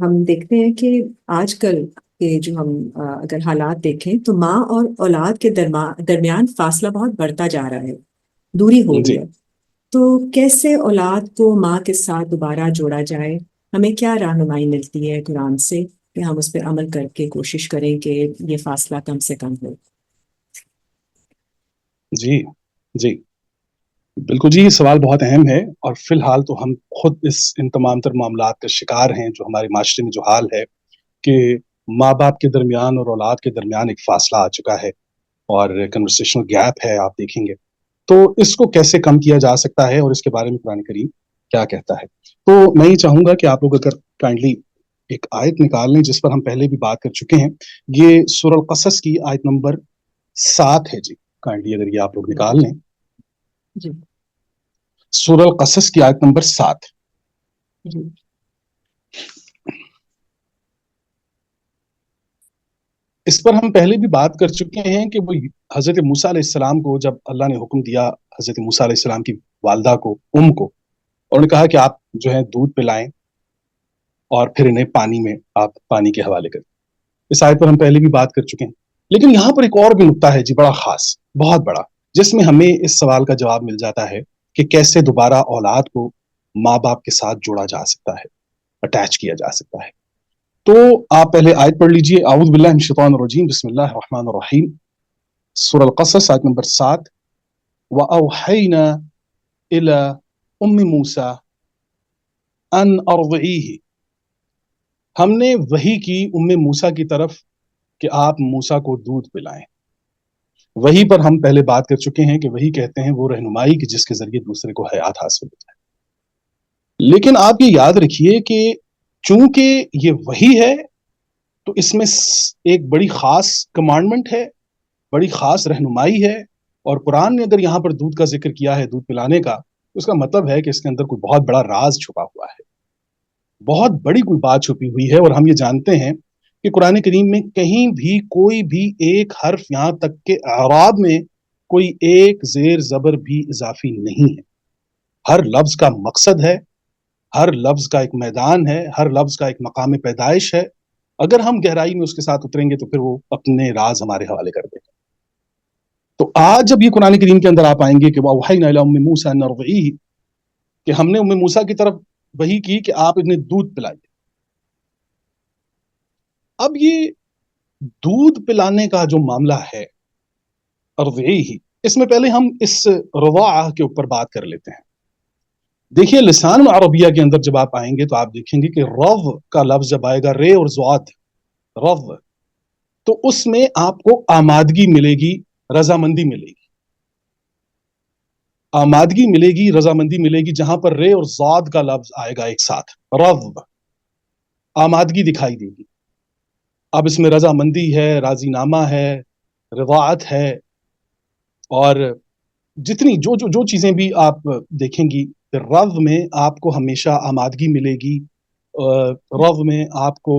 ہم دیکھتے ہیں کہ آج کل کے جو ہم اگر حالات دیکھیں تو ماں اور اولاد کے درمیان فاصلہ بہت بڑھتا جا رہا ہے، دوری ہو رہی جی ہے۔ تو کیسے اولاد کو ماں کے ساتھ دوبارہ جوڑا جائے؟ ہمیں کیا رہنمائی ملتی ہے قرآن سے کہ ہم اس پہ عمل کر کے کوشش کریں کہ یہ فاصلہ کم سے کم ہو؟ جی جی بالکل جی، یہ سوال بہت اہم ہے اور فی الحال تو ہم خود ان تمام تر معاملات کا شکار ہیں جو ہمارے معاشرے میں جو حال ہے کہ ماں باپ کے درمیان اور اولاد کے درمیان ایک فاصلہ آ چکا ہے اور کنورسیشنل گیپ ہے، آپ دیکھیں گے تو اس کو کیسے کم کیا جا سکتا ہے اور اس کے بارے میں قرآن کریم کیا کہتا ہے۔ تو میں یہ چاہوں گا کہ آپ لوگ اگر کائنڈلی ایک آیت نکال لیں جس پر ہم پہلے بھی بات کر چکے ہیں، یہ سورہ القصص کی آیت نمبر 7 ہے جی، کائنڈلی اگر یہ آپ لوگ نکال لیں، جی سورہ القصص کی آیت نمبر 7۔ جی اس پر ہم پہلے بھی بات کر چکے ہیں کہ وہ حضرت موسیٰ علیہ السلام کو جب اللہ نے حکم دیا حضرت موسیٰ علیہ السلام کی والدہ کو، کو انہوں نے کہا کہ آپ جو ہے دودھ پلائیں اور پھر انہیں پانی میں آپ پانی کے حوالے کریں۔ اس آیت پر ہم پہلے بھی بات کر چکے ہیں، لیکن یہاں پر ایک اور بھی نقطہ ہے جی، بڑا خاص، بہت بڑا، جس میں ہمیں اس سوال کا جواب مل جاتا ہے کہ کیسے دوبارہ اولاد کو ماں باپ کے ساتھ جوڑا جا سکتا ہے، اٹیچ کیا جا سکتا ہے۔ تو آپ پہلے آیت پڑھ لیجئے، اعوذ باللہ من الشیطان الرجیم، بسم اللہ الرحمن الرحیم، سورہ القصص آیت نمبر 7۔ وَأَوْحَيْنَا إِلَىٰ أُمِّ مُوسَىٰ أَنْ أَرْضِعِيهِ، ہم نے وحی کی موسیٰ کی طرف کہ آپ موسیٰ کو دودھ پلائیں۔ وحی پر ہم پہلے بات کر چکے ہیں کہ وحی کہتے ہیں وہ رہنمائی کہ جس کے ذریعے دوسرے کو حیات حاصل ہو جائے، لیکن آپ یہ یاد رکھیے کہ چونکہ یہ وحی ہے تو اس میں ایک بڑی خاص کمانڈمنٹ ہے، بڑی خاص رہنمائی ہے، اور قرآن نے اگر یہاں پر دودھ کا ذکر کیا ہے، دودھ پلانے کا، اس کا مطلب ہے کہ اس کے اندر کوئی بہت بڑا راز چھپا ہوا ہے، بہت بڑی کوئی بات چھپی ہوئی ہے۔ اور ہم یہ جانتے ہیں کہ قرآن کریم میں کہیں بھی کوئی بھی ایک حرف، یہاں تک کہ اعراب میں کوئی ایک زیر زبر بھی اضافی نہیں ہے۔ ہر لفظ کا مقصد ہے، ہر لفظ کا ایک میدان ہے، ہر لفظ کا ایک مقام پیدائش ہے۔ اگر ہم گہرائی میں اس کے ساتھ اتریں گے تو پھر وہ اپنے راز ہمارے حوالے کر دے گا۔ تو آج جب یہ قرآن کریم کے اندر آپ آئیں گے کہ وَأَوْحَيْنَا إِلَىٰ أُمِّ مُوسَىٰ أَنْ أَرْضِعِيهِ، کہ ہم نے موسیٰ کی طرف وحی کی کہ آپ انہیں دودھ پلائیے۔ اب یہ دودھ پلانے کا جو معاملہ ہے، ارضعیہ، اس میں پہلے ہم اس رضاعہ کے اوپر بات کر لیتے ہیں۔ دیکھیے لسان عربیہ کے اندر جب آپ آئیں گے تو آپ دیکھیں گے کہ رض کا لفظ جب آئے گا، رے اور ضاد، رض، تو اس میں آپ کو آمادگی ملے گی، رضامندی ملے گی، آمادگی ملے گی، رضامندی ملے گی۔ جہاں پر رے اور ضاد کا لفظ آئے گا ایک ساتھ، رض، آمادگی دکھائی دے گی۔ اب اس میں رضامندی ہے، راضی نامہ ہے، رضاعت ہے، اور جتنی جو چیزیں بھی آپ دیکھیں گی، رض میں آپ کو ہمیشہ آمادگی ملے گی، رض میں آپ کو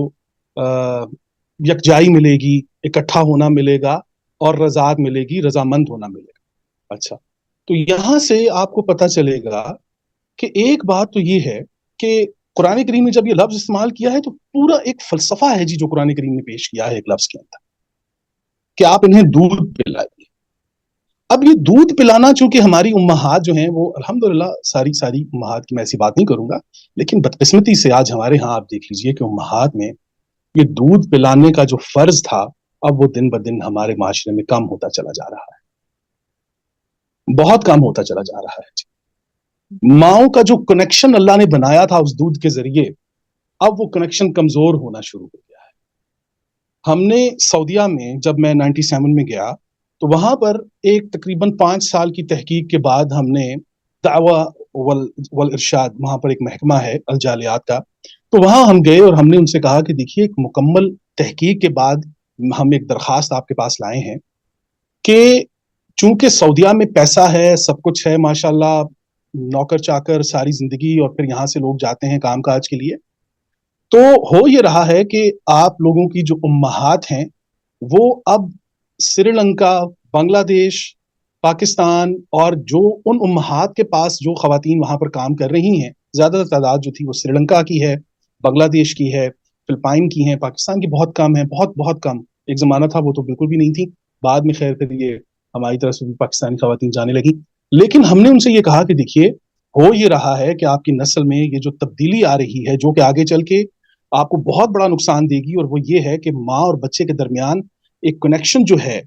یکجائی ملے گی، اکٹھا ہونا ملے گا، اور رضاعت ملے گی، رضامند ہونا ملے گا۔ اچھا، تو یہاں سے آپ کو پتہ چلے گا کہ ایک بات تو یہ ہے کہ قرآن کریم نے جب یہ لفظ استعمال کیا ہے تو پورا ایک فلسفہ ہے جی جو قرآن کریم نے پیش کیا ہے ایک لفظ کے اندر، کہ آپ انہیں دودھ پلائیے۔ اب یہ دودھ پلانا، چونکہ ہماری امہات جو ہیں وہ الحمدللہ ساری امہات کی میں ایسی بات نہیں کروں گا، لیکن بدقسمتی سے آج ہمارے ہاں آپ دیکھ لیجئے کہ امہات میں یہ دودھ پلانے کا جو فرض تھا، اب وہ دن بدن ہمارے معاشرے میں کم ہوتا چلا جا رہا ہے، بہت کم ہوتا چلا جا رہا ہے۔ ماؤں کا جو کنیکشن اللہ نے بنایا تھا اس دودھ کے ذریعے، اب وہ کنیکشن کمزور ہونا شروع ہو گیا ہے۔ ہم نے سعودیہ میں، جب میں 97 میں گیا تو وہاں پر ایک تقریباً 5 سال کی تحقیق کے بعد ہم نے دعویٰ والارشاد، وہاں پر ایک محکمہ ہے الجالیات کا، تو وہاں ہم گئے اور ہم نے ان سے کہا کہ دیکھیے ایک مکمل تحقیق کے بعد ہم ایک درخواست آپ کے پاس لائے ہیں کہ چونکہ سعودیہ میں پیسہ ہے، سب کچھ ہے ماشاءاللہ، نوکر چاکر ساری زندگی، اور پھر یہاں سے لوگ جاتے ہیں کام کاج کے لیے، تو ہو یہ رہا ہے کہ آپ لوگوں کی جو امہات ہیں وہ اب سری لنکا، بنگلہ دیش، پاکستان، اور جو ان امہات کے پاس جو خواتین وہاں پر کام کر رہی ہیں، زیادہ تر تعداد جو تھی وہ سری لنکا کی ہے، بنگلہ دیش کی ہے، فلپائن کی ہیں, پاکستان کی بہت کم ہیں, بہت بہت کم. ایک زمانہ تھا وہ تو بالکل بھی نہیں تھی, بعد میں خیر پھر یہ ہماری طرف سے بھی پاکستانی خواتین جانے لگی. لیکن ہم نے ان سے یہ کہا کہ دیکھیے, ہو یہ رہا ہے کہ آپ کی نسل میں یہ جو تبدیلی آ رہی ہے جو کہ آگے چل کے آپ کو بہت بڑا نقصان دے گی, اور وہ یہ ہے کہ ماں اور بچے کے درمیان ایک کنیکشن جو ہے,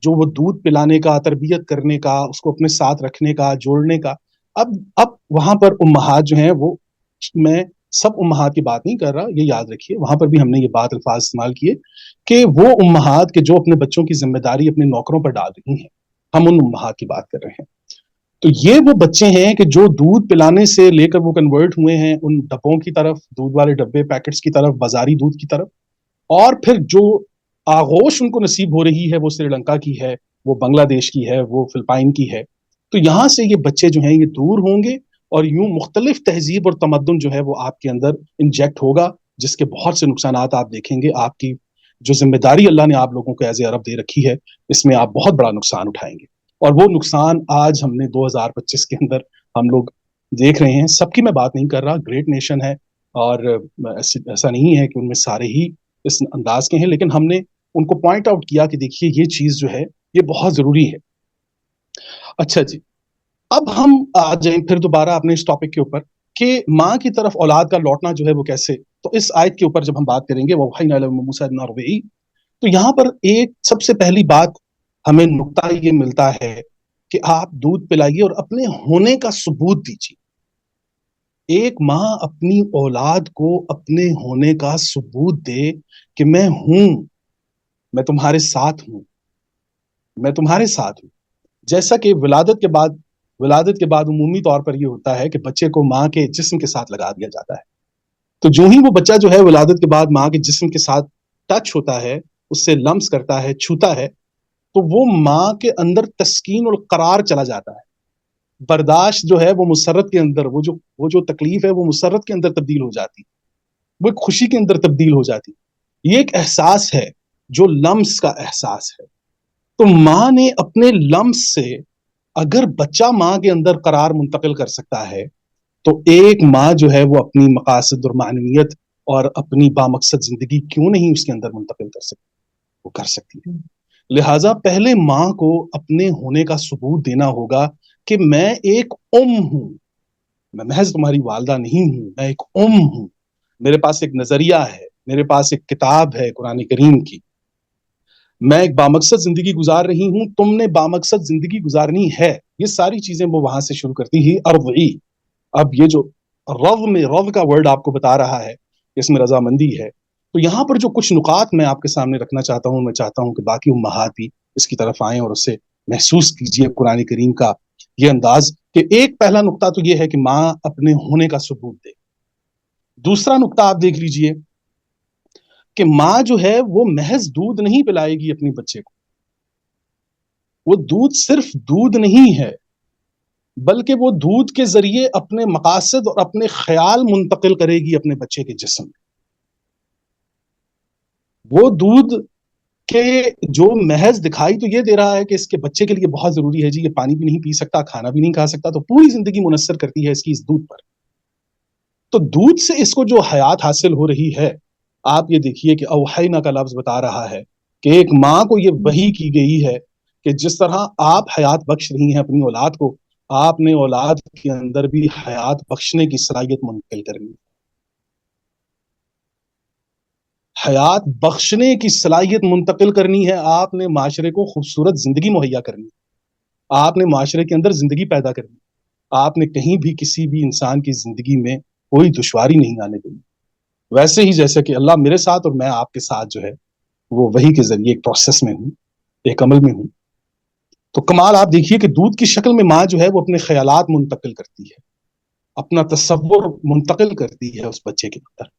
جو وہ دودھ پلانے کا, تربیت کرنے کا, اس کو اپنے ساتھ رکھنے کا, جوڑنے کا, اب وہاں پر امہات جو ہیں وہ, میں سب امہات کی بات نہیں کر رہا, یہ یاد رکھیے, وہاں پر بھی ہم نے یہ بات الفاظ استعمال کیے کہ وہ امہات کے جو اپنے بچوں کی ذمہ داری اپنے نوکروں پر ڈال رہی ہیں, ہم ان امہات کی بات کر رہے ہیں. تو یہ وہ بچے ہیں کہ جو دودھ پلانے سے لے کر وہ کنورٹ ہوئے ہیں ان ڈبوں کی طرف, دودھ والے ڈبے پیکٹس کی طرف, بازاری دودھ کی طرف, اور پھر جو آغوش ان کو نصیب ہو رہی ہے وہ سری لنکا کی ہے, وہ بنگلہ دیش کی ہے, وہ فلپائن کی ہے. تو یہاں سے یہ بچے جو ہیں یہ دور ہوں گے, اور یوں مختلف تہذیب اور تمدن جو ہے وہ آپ کے اندر انجیکٹ ہوگا, جس کے بہت سے نقصانات آپ دیکھیں گے. آپ کی جو ذمہ داری اللہ نے آپ لوگوں کو ایز اے عرب دے رکھی ہے, اس میں آپ بہت بڑا نقصان اٹھائیں گے. اور وہ نقصان آج ہم نے 2025 کے اندر ہم لوگ دیکھ رہے ہیں. سب کی میں بات نہیں کر رہا, گریٹ نیشن ہے, اور ایسا نہیں ہے کہ ان میں سارے ہی اس انداز کے ہیں, لیکن ہم نے ان کو پوائنٹ آؤٹ کیا کہ دیکھیے یہ چیز جو ہے یہ بہت ضروری ہے. اچھا جی, اب ہم آ جائیں پھر دوبارہ اپنے اس ٹاپک کے اوپر کہ ماں کی طرف اولاد کا لوٹنا جو ہے وہ کیسے. تو اس آیت کے اوپر جب ہم بات کریں گے وَأَوْحَيْنَا إِلَىٰ مُوسَىٰ إِذْ نَرْوِعِي, تو یہاں پر ایک سب سے پہلی بات ہمیں نقطہ یہ ملتا ہے کہ آپ دودھ پلائیے اور اپنے ہونے کا ثبوت دیجیے. ایک ماں اپنی اولاد کو اپنے ہونے کا ثبوت دے کہ میں ہوں, میں تمہارے ساتھ ہوں, میں تمہارے ساتھ ہوں. جیسا کہ ولادت کے بعد عمومی طور پر یہ ہوتا ہے کہ بچے کو ماں کے جسم کے ساتھ لگا دیا جاتا ہے. تو جو ہی وہ بچہ جو ہے ولادت کے بعد ماں کے جسم کے ساتھ ٹچ ہوتا ہے, اس سے لمس کرتا ہے, چھوتا ہے, تو وہ ماں کے اندر تسکین اور قرار چلا جاتا ہے. برداشت جو ہے وہ مسرت کے اندر, وہ جو تکلیف ہے وہ مسرت کے اندر تبدیل ہو جاتی, وہ ایک خوشی کے اندر تبدیل ہو جاتی. یہ ایک احساس ہے جو لمس کا احساس ہے. تو ماں نے اپنے لمس سے اگر بچہ ماں کے اندر قرار منتقل کر سکتا ہے, تو ایک ماں جو ہے وہ اپنی مقاصد اور معنویت اور اپنی بامقصد زندگی کیوں نہیں اس کے اندر منتقل کر سکتی, وہ کر سکتی ہے. لہٰذا پہلے ماں کو اپنے ہونے کا ثبوت دینا ہوگا کہ میں ایک ہوں, میں محض تمہاری والدہ نہیں ہوں, میں ایک ہوں, میرے پاس ایک نظریہ ہے, میرے پاس ایک کتاب ہے قرآن کریم کی, میں ایک بامقصد زندگی گزار رہی ہوں, تم نے بامقصد زندگی گزارنی ہے. یہ ساری چیزیں وہ وہاں سے شروع کرتی ہی ارضعی. اب یہ جو رض کا ورڈ آپ کو بتا رہا ہے, اس میں رضامندی ہے. تو یہاں پر جو کچھ نکات میں آپ کے سامنے رکھنا چاہتا ہوں, میں چاہتا ہوں کہ باقی امہات بھی اس کی طرف آئیں اور اسے محسوس کیجئے قرآن کریم کا یہ انداز. کہ ایک پہلا نقطہ تو یہ ہے کہ ماں اپنے ہونے کا ثبوت دے. دوسرا نقطہ آپ دیکھ لیجئے کہ ماں جو ہے وہ محض دودھ نہیں پلائے گی اپنے بچے کو. وہ دودھ صرف دودھ نہیں ہے, بلکہ وہ دودھ کے ذریعے اپنے مقاصد اور اپنے خیال منتقل کرے گی اپنے بچے کے جسم میں. وہ دودھ کے جو محض دکھائی تو یہ دے رہا ہے کہ اس کے بچے کے لیے بہت ضروری ہے جی, یہ پانی بھی نہیں پی سکتا, کھانا بھی نہیں کھا سکتا, تو پوری زندگی منحصر کرتی ہے اس کی اس دودھ پر. تو دودھ سے اس کو جو حیات حاصل ہو رہی ہے, آپ یہ دیکھیے کہ اوحینا کا لفظ بتا رہا ہے کہ ایک ماں کو یہ وحی کی گئی ہے کہ جس طرح آپ حیات بخش رہی ہیں اپنی اولاد کو, آپ نے اولاد کے اندر بھی حیات بخشنے کی صلاحیت منتقل کرنی ہے. حیات بخشنے کی صلاحیت منتقل کرنی ہے. آپ نے معاشرے کو خوبصورت زندگی مہیا کرنی ہے, آپ نے معاشرے کے اندر زندگی پیدا کرنی. آپ نے کہیں بھی کسی بھی انسان کی زندگی میں کوئی دشواری نہیں آنے دینی. ویسے ہی جیسے کہ اللہ میرے ساتھ اور میں آپ کے ساتھ جو ہے وہ وحی کے ذریعے ایک پروسیس میں ہوں, ایک عمل میں ہوں. تو کمال آپ دیکھیے کہ دودھ کی شکل میں ماں جو ہے وہ اپنے خیالات منتقل کرتی ہے, اپنا تصور منتقل کرتی ہے اس بچے کے اندر.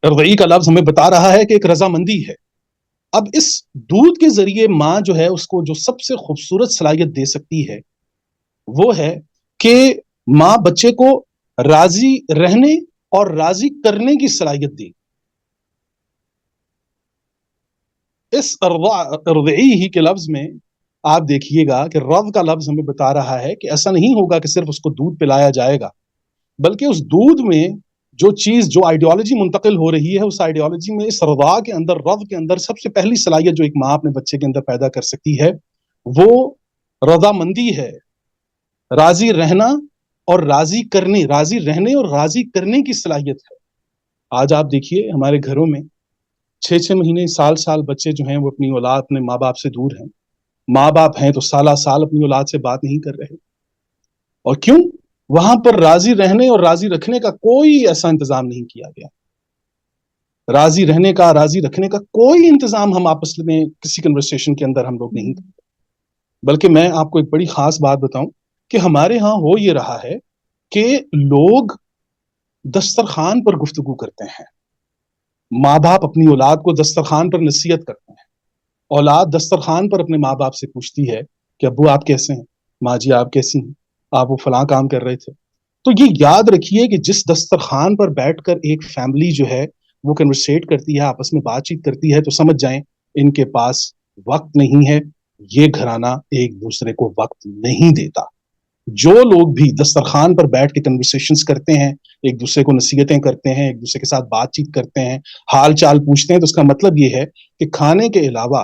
رضعی کا لفظ ہمیں بتا رہا ہے کہ ایک رضامندی ہے. اب اس دودھ کے ذریعے ماں جو ہے اس کو جو سب سے خوبصورت صلاحیت دے سکتی ہے وہ ہے کہ ماں بچے کو راضی رہنے اور راضی کرنے کی صلاحیت دے. اس رضعی ہی کے لفظ میں آپ دیکھیے گا کہ رض کا لفظ ہمیں بتا رہا ہے کہ ایسا نہیں ہوگا کہ صرف اس کو دودھ پلایا جائے گا, بلکہ اس دودھ میں جو چیز جو آئیڈیالوجی منتقل ہو رہی ہے اس آئیڈیالوجی میں اس رضا کے اندر رض کے اندر سب سے پہلی صلاحیت جو ایک ماں اپنے بچے کے اندر پیدا کر سکتی ہے وہ رضامندی ہے، راضی رہنا اور راضی رہنے اور راضی کرنے کی صلاحیت ہے۔ آج آپ دیکھیے ہمارے گھروں میں 6 مہینے سال بچے جو ہیں وہ اپنی اولاد اپنے ماں باپ سے دور ہیں، ماں باپ ہیں تو سال اپنی اولاد سے بات نہیں کر رہے، اور کیوں؟ وہاں پر راضی رہنے اور راضی رکھنے کا کوئی ایسا انتظام نہیں کیا گیا، راضی رہنے کا راضی رکھنے کا کوئی انتظام ہم آپس میں کسی کنورسیشن کے اندر ہم لوگ نہیں کرتے، بلکہ میں آپ کو ایک بڑی خاص بات بتاؤں کہ ہمارے ہاں ہو یہ رہا ہے کہ لوگ دسترخوان پر گفتگو کرتے ہیں، ماں باپ اپنی اولاد کو دسترخوان پر نصیحت کرتے ہیں، اولاد دسترخوان پر اپنے ماں باپ سے پوچھتی ہے کہ ابو آپ کیسے ہیں، ماں جی آپ کیسی ہیں، آپ وہ فلاں کام کر رہے تھے۔ تو یہ یاد رکھیے کہ جس دسترخوان پر بیٹھ کر ایک فیملی جو ہے وہ کنورسیٹ کرتی ہے، آپس میں بات چیت کرتی ہے، تو سمجھ جائیں ان کے پاس وقت نہیں ہے، یہ گھرانہ ایک دوسرے کو وقت نہیں دیتا۔ جو لوگ بھی دسترخوان پر بیٹھ کے کنورسیشنز کرتے ہیں، ایک دوسرے کو نصیحتیں کرتے ہیں، ایک دوسرے کے ساتھ بات چیت کرتے ہیں، حال چال پوچھتے ہیں، تو اس کا مطلب یہ ہے کہ کھانے کے علاوہ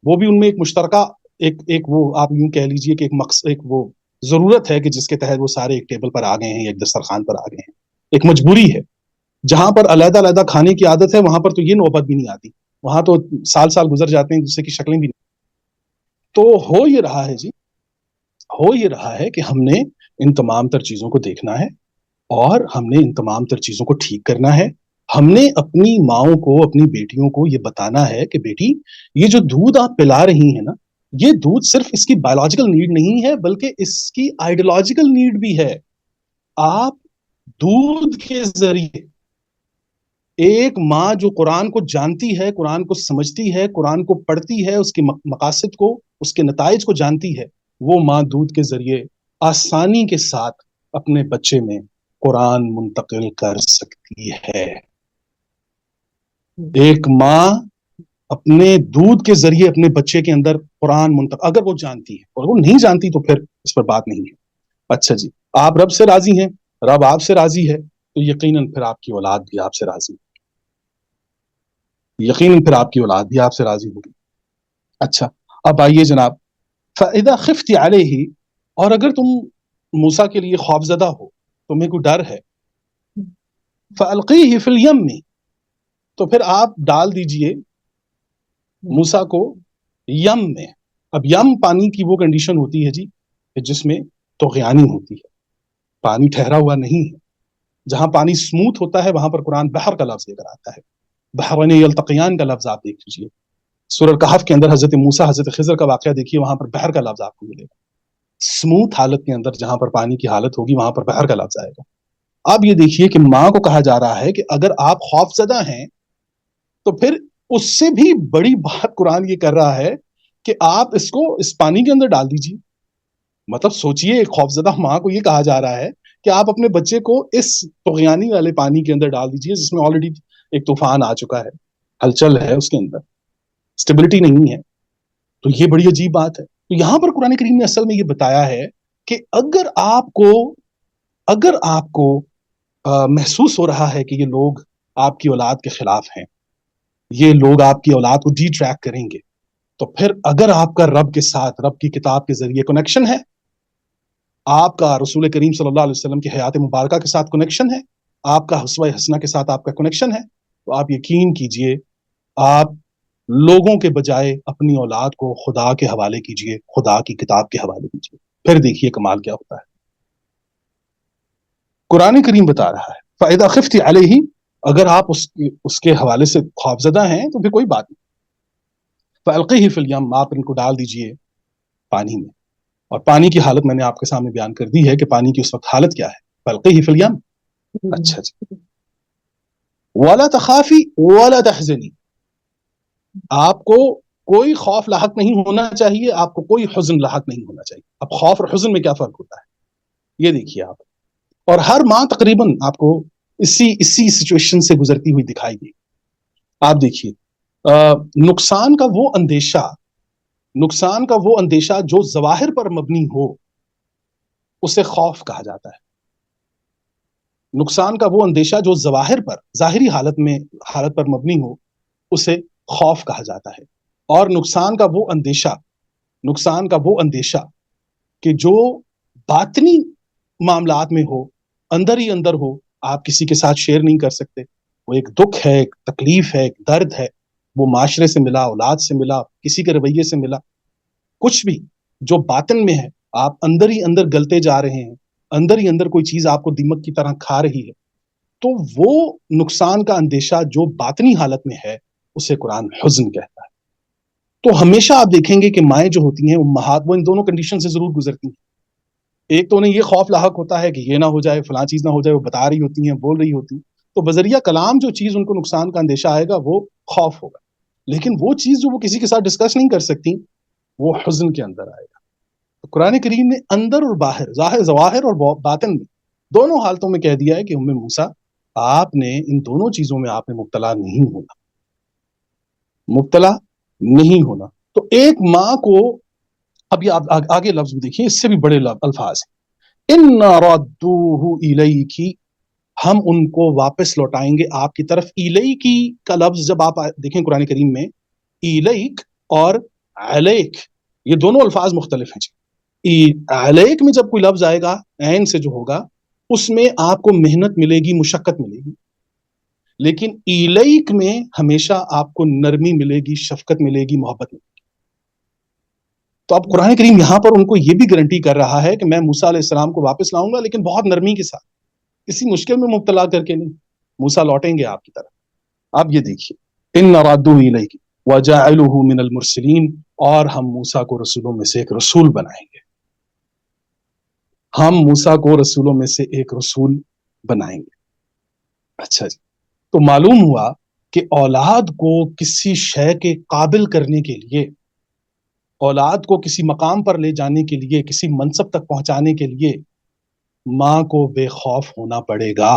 وہ بھی ان میں ایک مشترکہ ایک وہ آپ یوں کہہ لیجئے کہ ایک مقصد، ایک وہ ضرورت ہے کہ جس کے تحت وہ سارے ایک ٹیبل پر آ گئے ہیں، ایک دسترخوان پر آ گئے ہیں، ایک مجبوری ہے۔ جہاں پر علیحدہ علیحدہ کھانے کی عادت ہے وہاں پر تو یہ نوبت بھی نہیں آتی، وہاں تو سال گزر جاتے ہیں دوسرے کی شکلیں بھی نہیں۔ تو ہو یہ رہا ہے جی، ہو یہ رہا ہے کہ ہم نے ان تمام تر چیزوں کو دیکھنا ہے اور ہم نے ان تمام تر چیزوں کو ٹھیک کرنا ہے۔ ہم نے اپنی ماؤں کو، اپنی بیٹیوں کو یہ بتانا ہے کہ بیٹی یہ جو دودھ آپ پلا رہی ہیں نا، یہ دودھ صرف اس کی بایولوجیکل نیڈ نہیں ہے بلکہ اس کی آئیڈیولوجیکل نیڈ بھی ہے۔ آپ دودھ کے ذریعے ایک ماں جو قرآن کو جانتی ہے، قرآن کو سمجھتی ہے، قرآن کو پڑھتی ہے، اس کے مقاصد کو، اس کے نتائج کو جانتی ہے، وہ ماں دودھ کے ذریعے آسانی کے ساتھ اپنے بچے میں قرآن منتقل کر سکتی ہے۔ ایک ماں اپنے دودھ کے ذریعے اپنے بچے کے اندر قرآن منتقل، اگر وہ جانتی ہے، اور وہ نہیں جانتی تو پھر اس پر بات نہیں ہے۔ اچھا جی، آپ رب سے راضی ہیں، رب آپ سے راضی ہے، تو یقیناً پھر آپ کی اولاد بھی آپ سے راضی، یقیناً پھر آپ کی اولاد بھی آپ سے راضی ہوگی۔ اچھا، اب آئیے جناب، فَإِذَا خِفْتِ عَلَيْهِ، اور اگر تم موسیٰ کے لیے خوفزدہ ہو، تمہیں کوئی ڈر ہے، فَأَلْقِيهِ فِي الْيَمِّ، تو پھر آپ ڈال دیجئے موسیٰ کو یم میں۔ اب یم پانی کی وہ کنڈیشن ہوتی ہے جی جس میں طغیانی ہوتی ہے، پانی ٹھہرا ہوا نہیں ہے۔ جہاں پانی سموتھ ہوتا ہے وہاں پر قرآن بحر کا لفظ لے کر آتا ہے، بحرین یلتقیان کا لفظ آپ دیکھ لیجیے، سورہ کہف کے اندر حضرت موسیٰ حضرت خضر کا واقعہ دیکھیے، وہاں پر بحر کا لفظ آپ کو ملے گا۔ سموتھ حالت کے اندر جہاں پر پانی کی حالت ہوگی وہاں پر بحر کا لفظ آئے گا۔ اب یہ دیکھیے کہ ماں کو کہا جا رہا ہے کہ اگر آپ خوف زدہ ہیں تو پھر اس سے بھی بڑی بات قرآن یہ کر رہا ہے کہ آپ اس کو اس پانی کے اندر ڈال دیجیے۔ مطلب سوچئے، ایک خوفزدہ ماں کو یہ کہا جا رہا ہے کہ آپ اپنے بچے کو اس طغیانی والے پانی کے اندر ڈال دیجیے جس میں آلریڈی ایک طوفان آ چکا ہے، ہلچل ہے اس کے اندر، اسٹیبلٹی نہیں ہے۔ تو یہ بڑی عجیب بات ہے۔ تو یہاں پر قرآن کریم نے اصل میں یہ بتایا ہے کہ اگر آپ کو محسوس ہو رہا ہے کہ یہ لوگ آپ کی اولاد کے خلاف ہیں، یہ لوگ آپ کی اولاد کو ڈی ٹریک کریں گے، تو پھر اگر آپ کا رب کے ساتھ، رب کی کتاب کے ذریعے کنیکشن ہے، آپ کا رسول کریم صلی اللہ علیہ وسلم کی حیات مبارکہ کے ساتھ کنیکشن ہے، آپ کا اسوہ حسنہ کے ساتھ آپ کا کنیکشن ہے، تو آپ یقین کیجئے آپ لوگوں کے بجائے اپنی اولاد کو خدا کے حوالے کیجئے، خدا کی کتاب کے حوالے کیجئے، پھر دیکھیے کمال کیا ہوتا ہے۔ قرآن کریم بتا رہا ہے فَإِذَا خِفْتِ عَلَيْهِ، اگر آپ اس کے حوالے سے خوفزدہ ہیں تو پھر کوئی بات نہیں، فَأَلْقِيهِ فِي الْيَمِّ، آپ ان کو ڈال دیجئے پانی میں۔ اور پانی کی حالت میں نے آپ کے سامنے بیان کر دی ہے کہ پانی کی اس وقت حالت کیا ہے، فَأَلْقِيهِ فِي الْيَمِّ۔ اچھا جی، وَلَا تَخَافِي وَلَا تَحْزَنِي، آپ کو کوئی خوف لاحق نہیں ہونا چاہیے، آپ کو کوئی حزن لاحق نہیں ہونا چاہیے۔ اب خوف اور حزن میں کیا فرق ہوتا ہے یہ دیکھیے آپ، اور ہر ماں تقریباً آپ کو اسی سچویشن سے گزرتی ہوئی دکھائی دے۔ آپ دیکھیے نقصان کا وہ اندیشہ جو ظواہر پر مبنی ہو اسے خوف کہا جاتا ہے۔ نقصان کا وہ اندیشہ جو ظاہری حالت پر مبنی ہو اسے خوف کہا جاتا ہے، اور نقصان کا وہ اندیشہ کہ جو باطنی معاملات میں ہو، اندر ہی اندر ہو، آپ کسی کے ساتھ شیئر نہیں کر سکتے، وہ ایک دکھ ہے، ایک تکلیف ہے، ایک درد ہے، وہ معاشرے سے ملا، اولاد سے ملا، کسی کے رویے سے ملا، کچھ بھی جو باطن میں ہے، آپ اندر ہی اندر گلتے جا رہے ہیں، اندر ہی اندر کوئی چیز آپ کو دیمک کی طرح کھا رہی ہے، تو وہ نقصان کا اندیشہ جو باطنی حالت میں ہے اسے قرآن حزن کہتا ہے۔ تو ہمیشہ آپ دیکھیں گے کہ مائیں جو ہوتی ہیں، امہات، وہ ان دونوں کنڈیشن سے ضرور گزرتی ہیں۔ ایک تو انہیں یہ خوف لاحق ہوتا ہے کہ یہ نہ ہو جائے، فلاں چیز نہ ہو جائے، وہ بتا رہی ہوتی ہیں، بول رہی ہوتی ہیں، تو بذریعہ کلام جو چیز ان کو نقصان کا اندیشہ آئے گا وہ خوف ہوگا، لیکن وہ چیز جو وہ کسی کے ساتھ ڈسکس نہیں کر سکتی وہ حزن کے اندر آئے گا۔ تو قرآن کریم نے اندر اور باہر، ظواہر اور باطن میں دونوں حالتوں میں کہہ دیا ہے کہ ام موسیٰ آپ نے ان دونوں چیزوں میں آپ نے مبتلا نہیں ہونا۔ تو ایک ماں کو، اب یہ آپ آگے لفظ بھی دیکھیے، اس سے بھی بڑے الفاظ ہیں، اِنَّا رَدُّوهُ إِلَيْكِ، ہم ان کو واپس لوٹائیں گے آپ کی طرف۔ الیک کا لفظ جب آپ دیکھیں قرآن کریم میں، الیک اور علیک یہ دونوں الفاظ مختلف ہیں جی۔ علیک میں جب کوئی لفظ آئے گا عین سے جو ہوگا، اس میں آپ کو محنت ملے گی، مشقت ملے گی، لیکن الیک میں ہمیشہ آپ کو نرمی ملے گی، شفقت ملے گی، محبت ملے گی۔ تو اب قرآن کریم یہاں پر ان کو یہ بھی گارنٹی کر رہا ہے کہ میں موسیٰ علیہ السلام کو واپس لاؤں گا، لیکن بہت نرمی کے ساتھ، کسی مشکل میں مبتلا کر کے نہیں، موسیٰ لوٹیں گے آپ کی طرف۔ اب یہ دیکھیے، اِنَّا رَدُّوهُ إِلَيْكِ وَجَعَلُهُ مِنَ الْمُرْسِلِينَ، اور ہم موسیٰ کو رسولوں میں سے ایک رسول بنائیں گے، ہم موسیٰ کو رسولوں میں سے ایک رسول بنائیں گے۔ اچھا جی، تو معلوم ہوا کہ اولاد کو کسی شے کے قابل کرنے کے لیے، اولاد کو کسی مقام پر لے جانے کے لیے، کسی منصب تک پہنچانے کے لیے ماں کو بے خوف ہونا پڑے گا۔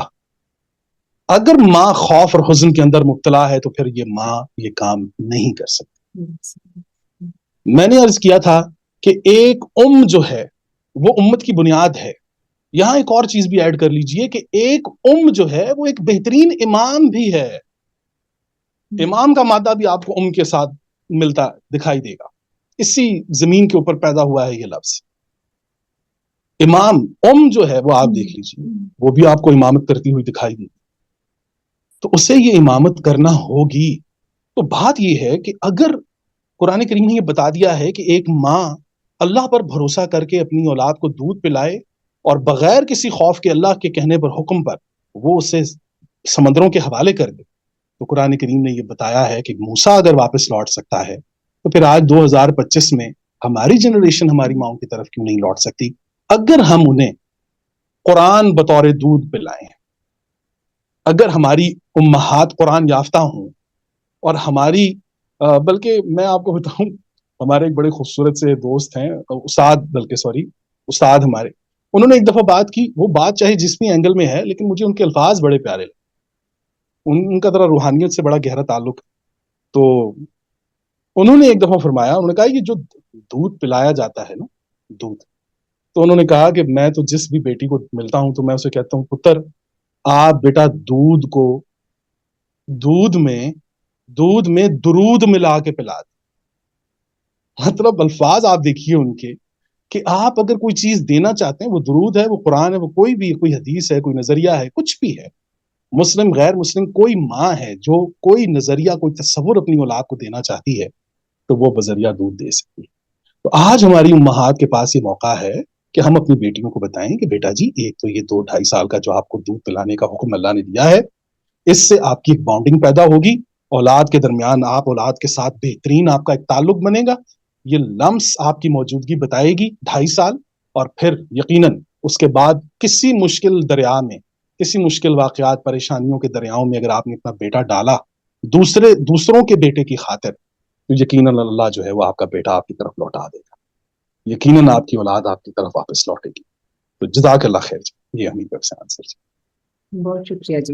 اگر ماں خوف اور حزن کے اندر مبتلا ہے تو پھر یہ ماں یہ کام نہیں کر سکتی۔ میں نے عرض کیا تھا کہ ایک جو ہے وہ امت کی بنیاد ہے۔ یہاں ایک اور چیز بھی ایڈ کر لیجئے کہ ایک جو ہے وہ ایک بہترین امام بھی ہے۔ امام کا مادہ بھی آپ کو کے ساتھ ملتا دکھائی دے گا، اسی زمین کے اوپر پیدا ہوا ہے یہ لفظ امام۔ جو ہے وہ آپ دیکھ لیجئے، وہ بھی آپ کو امامت کرتی ہوئی دکھائی دے گی، تو اسے یہ امامت کرنا ہوگی۔ تو بات یہ ہے کہ اگر قرآن کریم نے یہ بتا دیا ہے کہ ایک ماں اللہ پر بھروسہ کر کے اپنی اولاد کو دودھ پلائے اور بغیر کسی خوف کے اللہ کے کہنے پر، حکم پر، وہ اسے سمندروں کے حوالے کر دے، تو قرآن کریم نے یہ بتایا ہے کہ موسیٰ اگر واپس لوٹ سکتا ہے تو پھر آج 2025 میں ہماری جنریشن ہماری ماؤں کی طرف کیوں نہیں لوٹ سکتی، اگر ہم انہیں قرآن بطور دودھ پلائیں، اگر ہماری امہات قرآن یافتہ ہوں، اور ہماری بلکہ میں آپ کو بتاؤں، ہمارے ایک بڑے خوبصورت سے دوست ہیں، استاد ہمارے، انہوں نے ایک دفعہ بات کی، وہ بات چاہے جسمی اینگل میں ہے لیکن مجھے ان کے الفاظ بڑے پیارے لگے، ان کا ذرا روحانیت سے بڑا گہرا تعلق ہے۔ تو انہوں نے ایک دفعہ فرمایا، انہوں نے کہا کہ جو دودھ پلایا جاتا ہے نا، دودھ، تو انہوں نے کہا کہ میں تو جس بھی بیٹی کو ملتا ہوں تو میں اسے کہتا ہوں، پتر آپ بیٹا دودھ کو دودھ میں درود ملا کے پلا دیں۔ مطلب الفاظ آپ دیکھیے ان کے، کہ آپ اگر کوئی چیز دینا چاہتے ہیں، وہ درود ہے، وہ قرآن ہے، وہ کوئی حدیث ہے، کوئی نظریہ ہے، کچھ بھی ہے، مسلم غیر مسلم کوئی ماں ہے جو کوئی نظریہ، کوئی تصور اپنی اولاد کو دینا چاہتی ہے تو وہ بذریعہ دودھ دے سکتی ہے۔ تو آج ہماری امہات کے پاس یہ موقع ہے کہ ہم اپنی بیٹیوں کو بتائیں کہ بیٹا جی، ایک تو یہ 2-2.5 سال کا جو آپ کو دودھ پلانے کا حکم اللہ نے دیا ہے، اس سے آپ کی ایک بانڈنگ پیدا ہوگی، اولاد کے درمیان آپ اولاد کے ساتھ بہترین آپ کا ایک تعلق بنے گا، یہ لمس آپ کی موجودگی بتائے گی 2.5 سال، اور پھر یقیناً اس کے بعد کسی مشکل دریا میں، کسی مشکل واقعات، پریشانیوں کے دریاؤں میں اگر آپ نے اپنا بیٹا ڈالا دوسروں کے بیٹے کی خاطر، تو یقیناً اللہ جو ہے وہ آپ کا بیٹا آپ کی طرف لوٹا دے گا، یقیناً آپ کی اولاد آپ کی طرف واپس لوٹے گی۔ تو جزاک اللہ خیر جی، یہ ہمیں طرف سے آنسر جی۔ بہت شکریہ جی۔